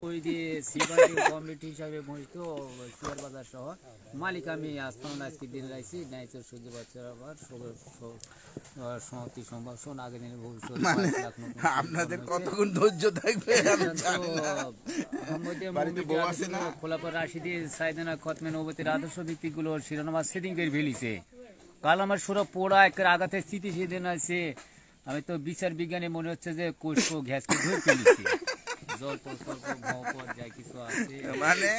ওই যে সিবাটি কমিটি হিসাবে বসত শেয়ার বাজার সহ মালিক আমি আসতাম আজকে দিন রাইছি ন্যায্য সূর্য বাচ্চার আবার সমাপ্তি সম্ভাষণ আগে দিনের ভবিষ্যৎ আপনাদের কতক্ষণ ধৈর্য থাকবে খোলাপর রাশিদি সাইদানা খতমে নবতের আদর্শ ভিত্তিকগুলো শিরোনামা সেদিন করে ফেলিছে কাল আমার সুরা পোড়া একের আঘাতের স্মৃতি সেদিন আছে আমি তো বিচার বিজ্ঞানে মনে হচ্ছে যে কোষ্ঠ ঘ্যাসকে ধরে ফেলিছি মানে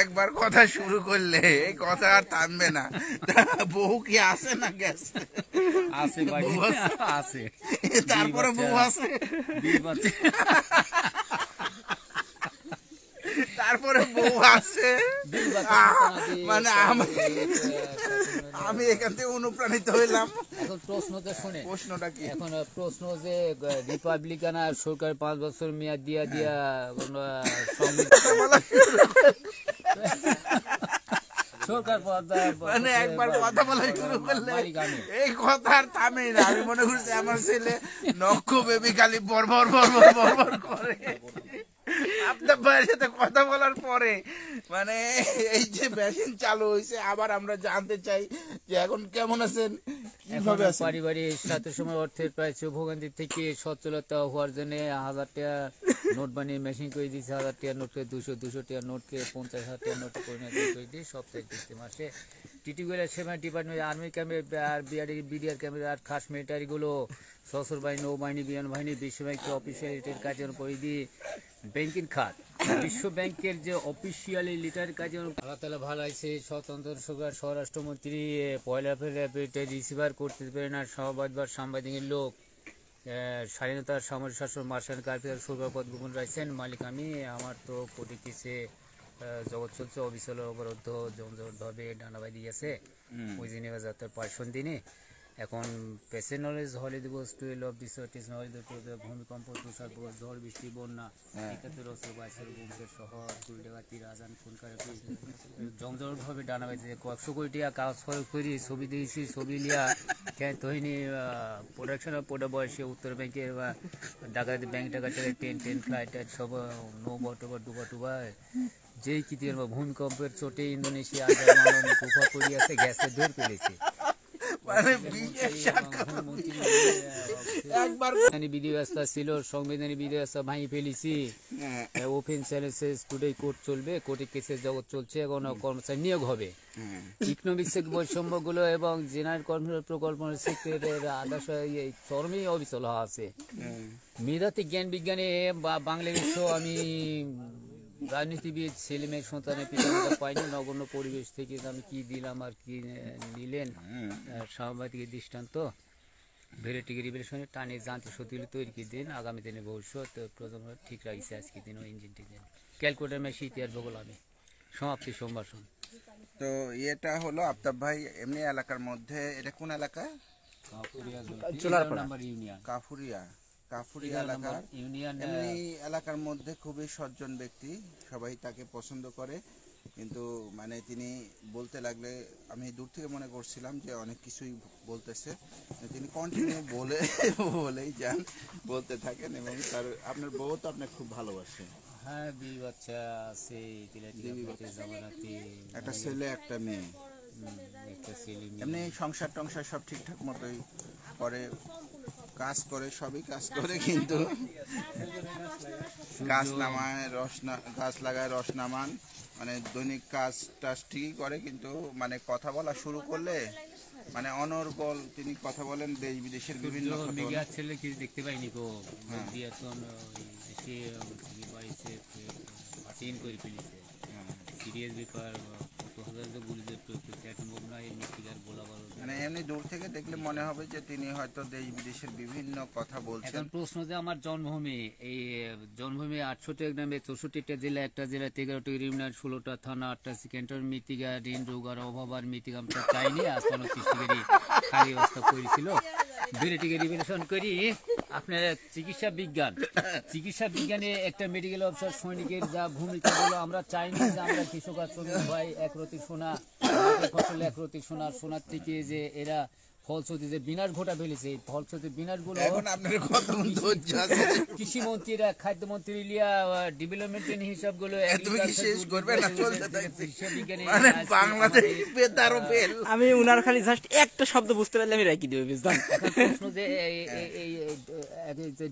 একবার কথা শুরু করলে এই কথা আর থামবে না। বউ কি আছে না গেছে? আছে আছে, তারপরে বউ আছে, তারপরে বউ আছে। মানে আমি এখান থেকে অনুপ্রাণিত হইলাম। এখন প্রশ্নটা শুনে, প্রশ্নটা কি? এখন প্রশ্ন যে রিপাবলিকান আর সরকার 5 বছর মেয়াদ দিয়া সরকার মানে একবার কথা বলা শুরু করলে এই কথা আর থামে না। আমি মনে করছি আমার ছেলে নক্ষ বেবি খালি বরবর বরবর বরবর করে। আপনার ভাইয়ের সাথে কথা বলার পরে মানে এই যে মেশিন চালু হয়েছে, আবার আমরা জানতে চাই যে এখন কেমন আছেন, কিভাবে আছেন? পারিবারিক সাথে সময় অর্থের প্রায় ভোগান্তি থেকে সচ্ছলতা হওয়ার জন্য 1000 টাকা নোট বানিয়ে মেশিন করে দিয়েছে। 1000 টাকা নোটকে 200 টাকা নোটকে 50,000 টাকা নোট করে দিয়ে সপ্তাহে কিস্তি মাসে টিটিগুলো সেভেন ডিপার্টমেন্ট আর্মি ক্যাম্পে আর বিডিআর ক্যাম্পের আর খাস মিলিটারিগুলো সশস্ত্র বাহিনী, নৌবাহিনী, বিমান বাহিনী, বিশ্ব ব্যাংকের অফিসিয়ালিটির কাজের পরিধি ব্যাংকিং খাত, বিশ্ব ব্যাংকের যে অফিসিয়ালি লিটার কাজে আল্লাহ তালা ভালো আছে। স্বতন্ত্র সরকার স্বরাষ্ট্রমন্ত্রী পয়লা ফেব্রুয়ারিতে রিসিভার করতে পারে না সহবাদ বা সাংবাদিকের লোক স্বাধীনতার সামরিক শাসন মার্শাল কার্পিয়ার সরকার পদ গোপন রাখছেন মালিক আমি। আমার তো কোটি কিসে জগৎ চলছে অবিচল অবরুদ্ধ জমজটভাবে ডানাবাদি আছে ওই দিনে যাত্রার 5 দিনে। এখন পেসেন্ট নলেজ হলে দিবস 12 অফ ডিসঅর্টিস নলেজ ভূমিকম্প, তুষারপাত, ঝড় বৃষ্টি, বন্যা, 71 বছর শহর, চুল ডাকাতি, রাজান খুন করে জমজটভাবে ডানাবাজি। 100 কোটি টাকা কাজ খরচ করি ছবি দিয়েছি, ছবি লিয়া তৈরি প্রোডাকশন পোটা বয়সে উত্তর ব্যাংকের ডাকাতি ব্যাংক ডাকাতি ট্রেন ফ্লাইট সব ডুবা যেই কি ভূমিকম্পের চোটে ইন্দোনেশিয়া কুফা করিয়াছে গ্যাসে ধরে ফেলেছে। বিধি ব্যবস্থা ছিল, সংবিধানিক বিধি ব্যবস্থা ভাঙি ফেলেছি। ওপেন চ্যালেঞ্জেস টুডে কোর্ট চলবে, কোর্টে কেসের জগৎ চলছে। এখন কর্মচারী নিয়োগ হবে। ইকোনমিক বৈষম্যগুলো এবং জেনারেল প্রকল্প সেক্টরের আদর্শ চরমেই অবিচল হওয়া আছে। মেধাতে জ্ঞান বিজ্ঞানে বাংলাদেশ আমি রাজনীতিবিদ ছেলে মেয়ে সন্তানের পিতা পাইনি। নগণ্য পরিবেশ থেকে আমি কি দিলাম আর কি নিলেন সাংবাদিকের দৃষ্টান্ত ভেরিটিকে রিভেলেশনে টানে জানতে সত্যি তৈরি দিন আগামী দিনে ভবিষ্যৎ প্রজন্ম ঠিক রাখছে। আজকে দিন ওই ইঞ্জিনটি দিন ক্যালকুলেটার মেশি ইতিহাস ভূগোল আমি সমাপ্তি সম্ভাষণ। তো এটা হলো আফতাব ভাই এমনি এলাকার মধ্যে, এটা কোন এলাকা? কাফুরিয়া এলাকার ইউনিয়ন এলাকার মধ্যে খুবই সজ্জন ব্যক্তি, সবাই তাকে পছন্দ করে। কিন্তু মানে তিনি বলতে লাগলে আমি দূর থেকে মনে করছিলাম যে অনেক কিছুই বলতেছে, তিনি কন্টিনিউ বলেই যান, বলতে থাকেন। এবং তার আপনার বউ তো আপনার খুব ভালোবাসে। হ্যাঁ, বিবি বাচ্চা আছে, একটা ছেলে একটা মেয়ে। এমনি সংসার টংসার সব ঠিকঠাক মতোই করে, কাজ করে, সবই কাজ করে, কিন্তু গাছ নামায় গাছ লাগায় রস নামান, মানে দৈনিক কাজ টাজ ঠিকই করে। কিন্তু মানে কথা বলা শুরু করলে মানে অনর্গল তিনি কথা বলেন দেশ বিদেশের বিভিন্ন ছেলে কিছু দেখতে পাইনি গো। সিরিয়াস ব্যাপার, মানে এমনি দূর থেকে দেখলে মনে হবে যে তিনি হয়তো দেশ বিদেশের বিভিন্ন কথা বলছেন। প্রশ্ন যে আমার জন্মভূমি, এই জন্মভূমি 68 গ্রামে 64টা জেলা, একটা জেলা 13টা ইউনিয়ন, 16টা থানা, 8টা সেকেন্ডার মিতিগা ঋণ রোগার অভাব আর মিতিগা আমরা চাইনি। আসলে সৃষ্টিকারী খালি অবস্থা করেছিল বিরেটিকে রিভেলেশন করি। আপনার চিকিৎসা বিজ্ঞানে একটা মেডিকেল অফিসার সৈনিকের যা ভূমিকা গুলো আমরা চাইনি যে আমরা কৃষক আর শ্রমিক ভাই একরতি সোনা ফসল একরতি সোনার থেকে যে এরা ফলশ্রুতি যে বিনাশ ঘটা ফেলেছে, এই ফলশ্রুতি বিনাশ গুলো এখন আপনার কত ধৈর্য আছে? কৃষি মন্ত্রীরা, খাদ্যমন্ত্রী লিয়া ডেভেলপমেন্টের হিসাব গুলো তুমি কি শেষ করবে না চলতে থাকবে? মানে বাংলাদেশ বেতারও ফেল। আমি উনার খালি জাস্ট একটা শব্দ বুঝতে পারলে আমি রাখি দেবো বুঝলাম। প্রশ্ন যে এই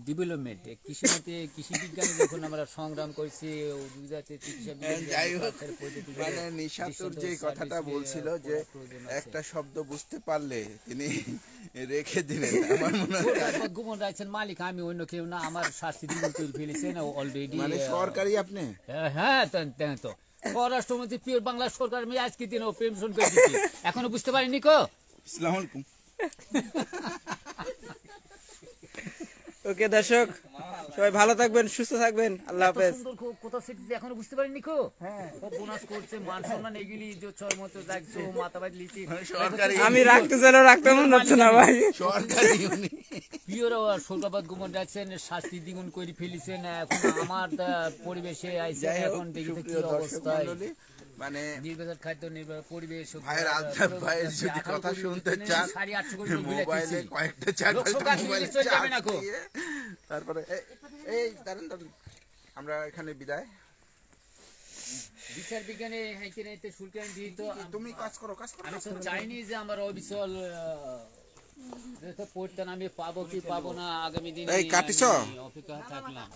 ডেভেলপমেন্ট কৃষি মন্ত্রী, কৃষি বিজ্ঞানী যখন আমরা সংগ্রাম করছি, যাই হোক, মানে নিশাতুর যে কথাটা বলছিল যে একটা শব্দ বুঝতে পারলে তিনি রেখে দিলেন, আমার মনে হয় গোপন রাখছেন মালিক, আমি অন্য কেউ না, আমার শাস্তি দ্বিগুণ করে ফেলেছে না অলরেডি। মানে সরকারি আপনি হ্যাঁ তো পররাষ্ট্রমন্ত্রী পিওর বাংলা সরকার, আমি আজকে দিন পেনশন করে দিচ্ছি, এখনো বুঝতে পারিনি কো। আসসালামু আলাইকুম। ওকে দর্শক, সবাই ভালো থাকবেন, সুস্থ থাকবেন, আল্লাহ হাফেজ। কোথা থেকে এখনো বুঝতে পারিনি কো। হ্যাঁ, বোনাস করছে, মান সম্মান এগুলি যে ছয় মতো দেখছো, মাথাবাজ লিচি সরকারি আমি রাখতে চাইলেও রাখতে মন হচ্ছে না ভাই। সরকারি উনি পিওর সৌরবাদ গোমন রাখছেন, শাস্তি দ্বিগুণ করে ফেলেছেন। এখন আমার পরিবেশে আইসে, যাই হোক, এখন দেখি তো কি সুপ্রিয় দর্শক অবস্থায় মণ্ডলী, মানে নির্বাচন খাদ্য পরিবেশ ভাইয়ের আলতাফ ভাইয়ের যদি কথা শুনতে চান, 850 করে মোবাইলে কয়েকটা চার পাঁচটা মোবাইলে চলে যাবে না চার্জ কো। দিয়ে, তারপরে এই দাঁড়ান, আমরা এখানে বিদায়। বিচার বিজ্ঞানে হাইতে সুলকান দিত। তুমি কাজ করো। আমি তো চাইনি যে আমার অবিচল পড়তেন, আমি পাবো কি পাবো না আগামী দিনে এই কাটিছো? অপেক্ষা থাকলাম।